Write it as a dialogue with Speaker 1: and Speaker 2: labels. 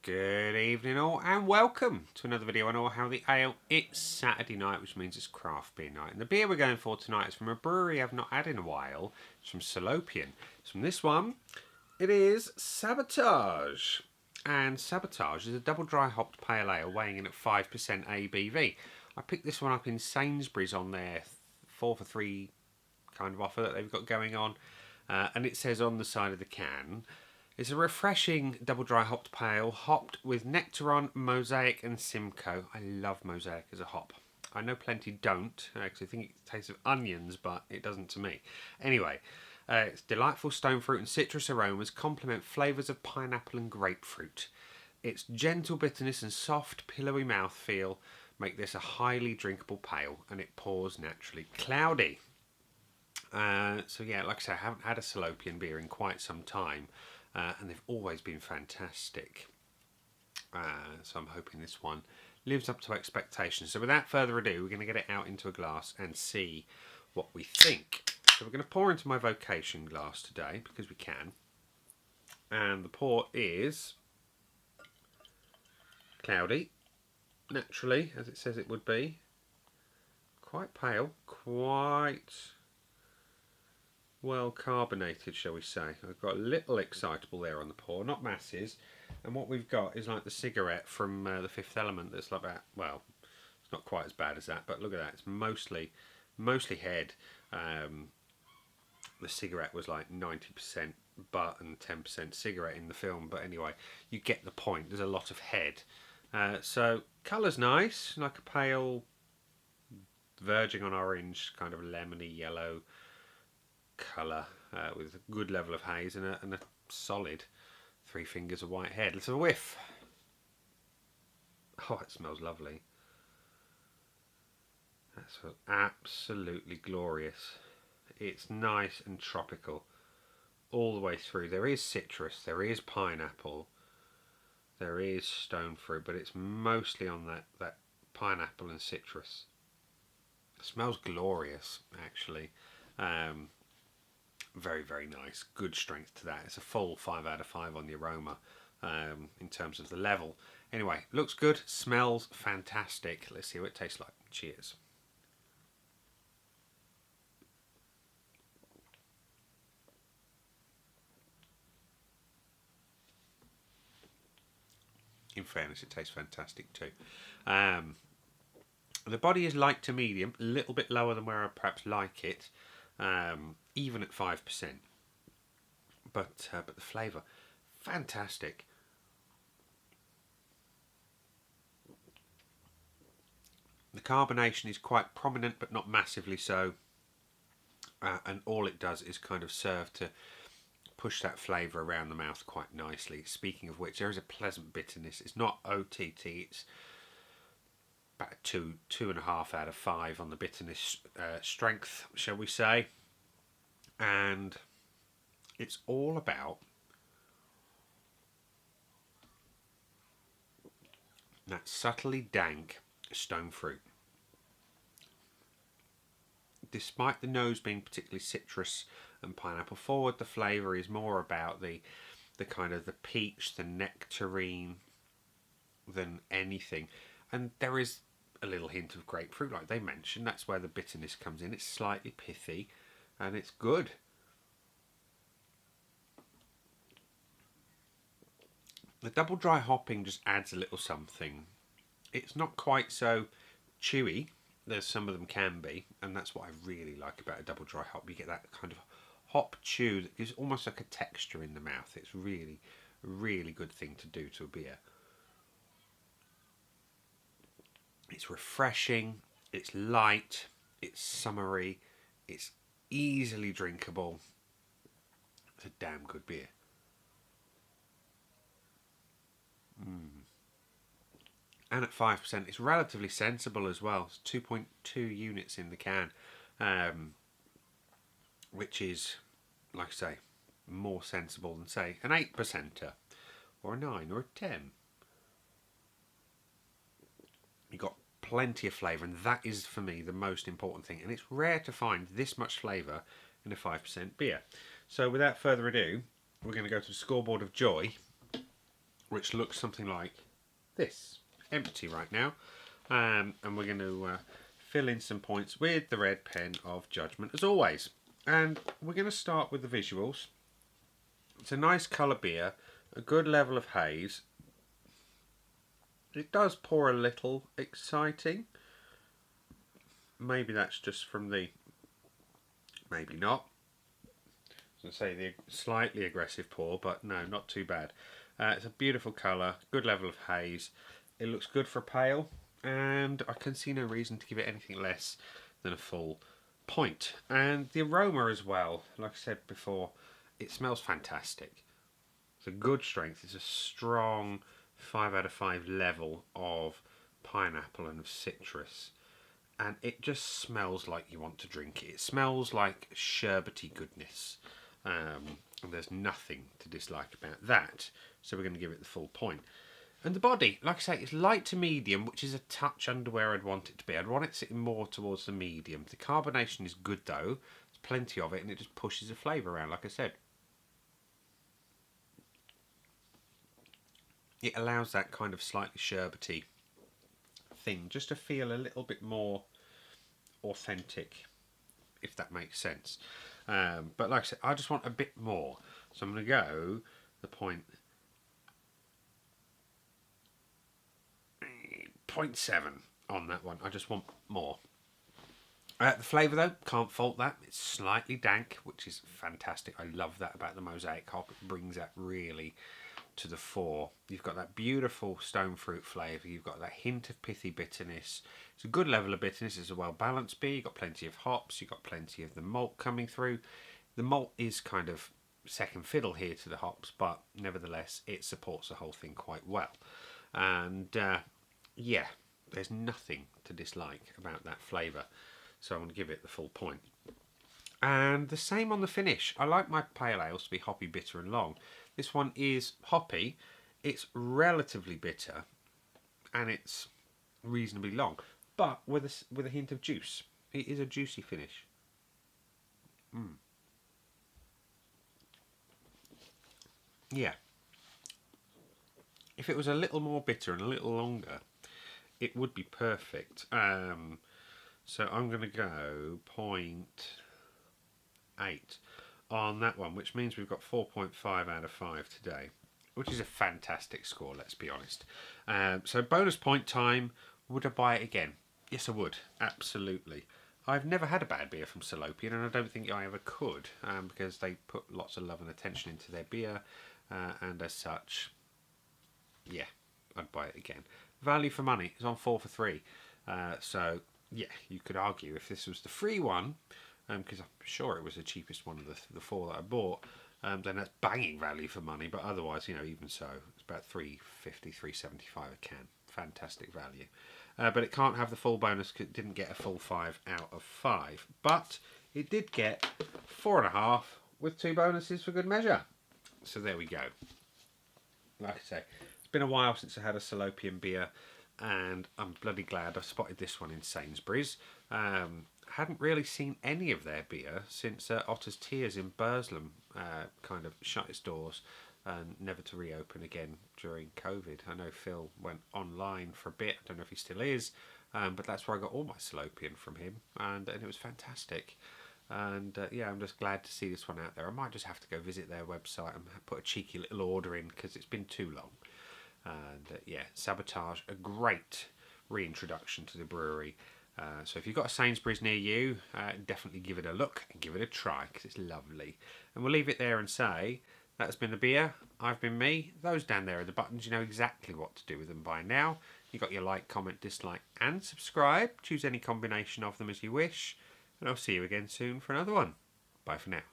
Speaker 1: Good evening all and welcome to another video on All How the Ale. It's Saturday night, which means it's craft beer night, and the beer we're going for tonight is from a brewery I've not had in a while. It's from Salopian. It's from this one. It is Sabotage, and Sabotage is a double dry hopped pale ale weighing in at 5% ABV. I picked this one up in Sainsbury's on their 4 for 3 kind of offer that they've got going on, and it says on the side of the can, it's a refreshing double dry hopped pale, hopped with Nectaron, Mosaic and Simcoe. I love Mosaic as a hop. I know plenty don't. I actually think it tastes of onions, but it doesn't to me. Anyway, its delightful stone fruit and citrus aromas complement flavours of pineapple and grapefruit. Its gentle bitterness and soft, pillowy mouthfeel make this a highly drinkable pale, and it pours naturally cloudy. So yeah, like I say, I haven't had a Salopian beer in quite some time. And they've always been fantastic. So I'm hoping this one lives up to expectations. So without further ado, we're going to get it out into a glass and see what we think. So we're going to pour into my vocation glass today, because we can. And the pour is cloudy, naturally, as it says it would be. Quite pale, quite well carbonated, shall we say. I've got a little excitable there on the pour, not masses. And what we've got is like the cigarette from The Fifth Element that's like that. Well, it's not quite as bad as that, but look at that. It's mostly head. The cigarette was like 90% butt and 10% cigarette in the film. But anyway, you get the point. There's a lot of head. So colour's nice, like a pale, verging on orange, kind of lemony yellow colour, with a good level of haze and a solid 3 fingers of white head. Let's have a whiff. Oh, it smells lovely. That's absolutely glorious. It's nice and tropical all the way through. There is citrus, there is pineapple, there is stone fruit, but it's mostly on that pineapple and citrus. It smells glorious, actually. Very, very nice. Good strength to that. It's a full 5 out of 5 on the aroma, in terms of the level. Anyway, looks good, smells fantastic. Let's see what it tastes like. Cheers. In fairness, it tastes fantastic too. The body is light to medium, a little bit lower than where I perhaps like it. Even at 5%, but the flavour, fantastic. The carbonation is quite prominent, but not massively so, and all it does is kind of serve to push that flavour around the mouth quite nicely. Speaking of which, there is a pleasant bitterness. It's not OTT, it's about a 2.5 out of 5 on the bitterness strength, shall we say. And it's all about that subtly dank stone fruit. Despite the nose being particularly citrus and pineapple forward, the flavour is more about the kind of the peach, the nectarine than anything. And there is a little hint of grapefruit, like they mentioned. That's where the bitterness comes in. It's slightly pithy, and it's good. The double dry hopping just adds a little something. It's not quite so chewy. There's some of them can be, and that's what I really like about a double dry hop. You get that kind of hop chew that gives almost like a texture in the mouth. It's really, really good thing to do to a beer. It's refreshing, it's light, it's summery, it's easily drinkable. It's a damn good beer. And at 5%, it's relatively sensible as well. It's 2.2 units in the can, which is, like I say, more sensible than, say, an 8%er or a 9 or a 10. You've got plenty of flavour, and that is, for me, the most important thing. And it's rare to find this much flavour in a 5% beer. So without further ado, we're going to go to the scoreboard of joy which looks something like this. Empty right now. And we're going to fill in some points with the red pen of judgment as always. And we're going to start with the visuals. It's a nice colour beer, a good level of haze. It does pour a little exciting. Maybe that's just from the, maybe not. I was going to say the slightly aggressive pour, but no, not too bad. It's a beautiful colour, good level of haze. It looks good for a pale, and I can see no reason to give it anything less than a full point. And the aroma as well, like I said before, it smells fantastic. It's a good strength. It's a strong 5 out of 5 level of pineapple and of citrus. And it just smells like you want to drink it. It smells like sherbety goodness. And there's nothing to dislike about that. So we're going to give it the full point. And the body, like I say, it's light to medium, which is a touch under where I'd want it to be. I'd want it sitting more towards the medium. The carbonation is good though. There's plenty of it, and it just pushes the flavour around, like I said. It allows that kind of slightly sherbety thing just to feel a little bit more authentic, if that makes sense. But like I said, I just want a bit more. So I'm going to go the point 0.7 on that one. I just want more. The flavour though, can't fault that. It's slightly dank, which is fantastic. I love that about the mosaic hop. It brings that really to the fore. You've got that beautiful stone fruit flavour. You've got that hint of pithy bitterness. It's a good level of bitterness. It's a well balanced beer. You've got plenty of hops. You've got plenty of the malt coming through. The malt is kind of second fiddle here to the hops, but nevertheless it supports the whole thing quite well. And yeah, there's nothing to dislike about that flavour. So I'm going to give it the full point. And the same on the finish. I like my pale ales to be hoppy, bitter and long. This one is hoppy, it's relatively bitter, and it's reasonably long, but with a hint of juice. It is a juicy finish. Yeah. If it was a little more bitter and a little longer, it would be perfect. So I'm going to go 0.8 on that one, which means we've got 4.5 out of 5 today, which is a fantastic score, let's be honest. So bonus point time. Would I buy it again? Yes, I would. Absolutely. I've never had a bad beer from Salopian, and I don't think I ever could, because they put lots of love and attention into their beer, and as such, yeah, I'd buy it again. Value for money. It's on 4 for 3. So yeah, you could argue if this was the free one, because I'm sure it was the cheapest one of the 4 that I bought, then that's banging value for money. But otherwise, you know, even so, it's about $3.50, $3.75 a can. Fantastic value. But it can't have the full bonus because it didn't get a full 5 out of 5. But it did get 4.5 with 2 bonuses for good measure. So there we go. Like I say, it's been a while since I had a Salopian beer, and I'm bloody glad I spotted this one in Sainsbury's. Hadn't really seen any of their beer since Otter's Tears in Burslem kind of shut its doors and never to reopen again during COVID. I know Phil went online for a bit. I don't know if he still is, but that's where I got all my Salopian from him, and it was fantastic. And yeah, I'm just glad to see this one out there. I might just have to go visit their website and put a cheeky little order in because it's been too long. And yeah, Sabotage, a great reintroduction to the brewery. So if you've got a Sainsbury's near you, definitely give it a look and give it a try because it's lovely. And we'll leave it there and say, that's been the beer, I've been me. Those down there are the buttons, you know exactly what to do with them by now. You've got your like, comment, dislike and subscribe. Choose any combination of them as you wish. And I'll see you again soon for another one. Bye for now.